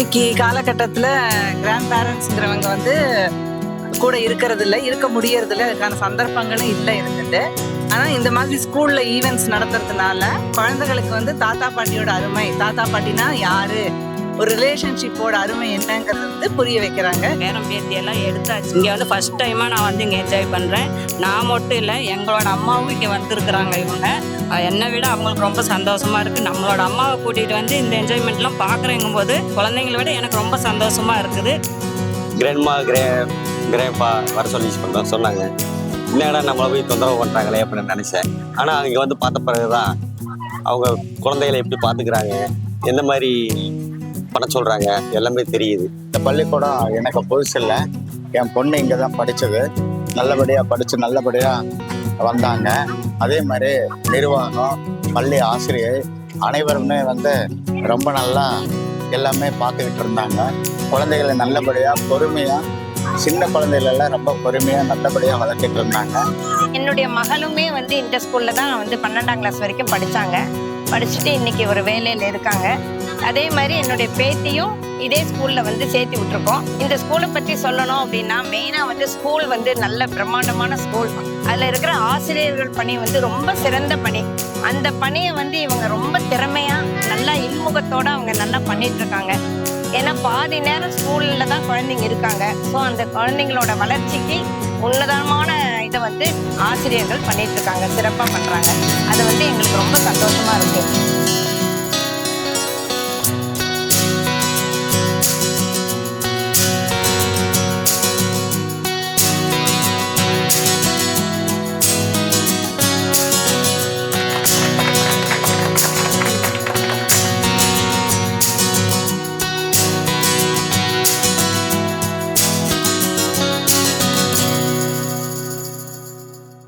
இன்னைக்கு காலகட்டத்தில் கிராண்ட் பேரண்ட்ஸுங்கிறவங்க வந்து கூட இருக்கிறது இல்லை, இருக்க முடியறது இல்லை, அதுக்கான சந்தர்ப்பங்களும் இல்லை இருந்துட்டு. ஆனால் இந்த மாதிரி ஸ்கூலில் ஈவெண்ட்ஸ் நடத்துறதுனால குழந்தைகளுக்கு வந்து தாத்தா பாட்டியோட அருமை, தாத்தா பாட்டினா யாரு, ஒரு ரிலேஷன்ஷிப்போட அருமை என்னங்கிறது வந்து புரிய வைக்கிறாங்க. பேரம் பேத்தியெல்லாம் எடுத்தாச்சு. இங்கே வந்து ஃபர்ஸ்ட் டைமாக நான் வந்து இங்கே என்ஜாய் பண்ணுறேன். நான் மட்டும் இல்லை, எங்களோட அம்மாவும் இங்கே வந்துருக்குறாங்க. இவங்க என்னை விட அவங்களுக்கு ரொம்ப சந்தோஷமாக இருக்குது. நம்மளோட அம்மாவை கூட்டிகிட்டு வந்து இந்த என்ஜாய்மெண்ட்லாம் பார்க்குறேங்கும் போது குழந்தைங்களை விட எனக்கு ரொம்ப சந்தோஷமாக இருக்குது. கிராண்ட்மா கிரேப்பா வர சொல்லி சொன்னாங்க. என்னடா நம்மளை போய் தொந்தரவு பண்ணுறாங்களே அப்படின்னு நினச்சேன். ஆனால் இங்கே வந்து பார்த்த பிறகு தான் அவங்க குழந்தைகளை எப்படி பார்த்துக்கிறாங்க, எந்த மாதிரி பண்ண சொல்கிறாங்க எல்லாமே தெரியுது. இந்த பள்ளிக்கூடம் எனக்கு புதுசு இல்லை. என் பொண்ணு இங்கே தான் படித்தது. நல்லபடியாக படித்து நல்லபடியாக வந்தாங்க. அதே மாதிரி நிர்வாகம், பள்ளி ஆசிரியர் அனைவருமே வந்து ரொம்ப நல்லா எல்லாமே பார்த்துக்கிட்டு இருந்தாங்க. குழந்தைகளை நல்லபடியாக பொறுமையாக, சின்ன குழந்தைகளெல்லாம் ரொம்ப பொறுமையாக நல்லபடியாக வளர்த்துட்டு இருந்தாங்க. என்னுடைய மகளுமே வந்து இந்த ஸ்கூலில் தான் வந்து 12ஆம் கிளாஸ் வரைக்கும் படித்தாங்க. படிச்சுட்டு இன்னைக்கு ஒரு வேலையில் இருக்காங்க. அதே மாதிரி என்னுடைய பேத்தியும் இதே ஸ்கூலில் வந்து சேர்த்து விட்டுருக்கோம். இந்த ஸ்கூலை பற்றி சொல்லணும் அப்படின்னா மெயினாக வந்து ஸ்கூல் வந்து நல்ல பிரம்மாண்டமான ஸ்கூல். அதில் இருக்கிற ஆசிரியர்கள் பணி வந்து ரொம்ப சிறந்த பணி. அந்த பணியை வந்து இவங்க ரொம்ப திறமையாக நல்லா இன்முகத்தோடு அவங்க நல்லா பண்ணிட்டு இருக்காங்க. ஏன்னா பாதி நேரம் ஸ்கூலில் தான் குழந்தைங்க இருக்காங்க. ஸோ அந்த குழந்தைங்களோட வளர்ச்சிக்கு உன்னதமான இதை வந்து ஆசிரியர்கள் பண்ணிட்டு இருக்காங்க, சிறப்பாக பண்ணுறாங்க. அது வந்து எங்களுக்கு ரொம்ப சந்தோஷமாக இருக்குது.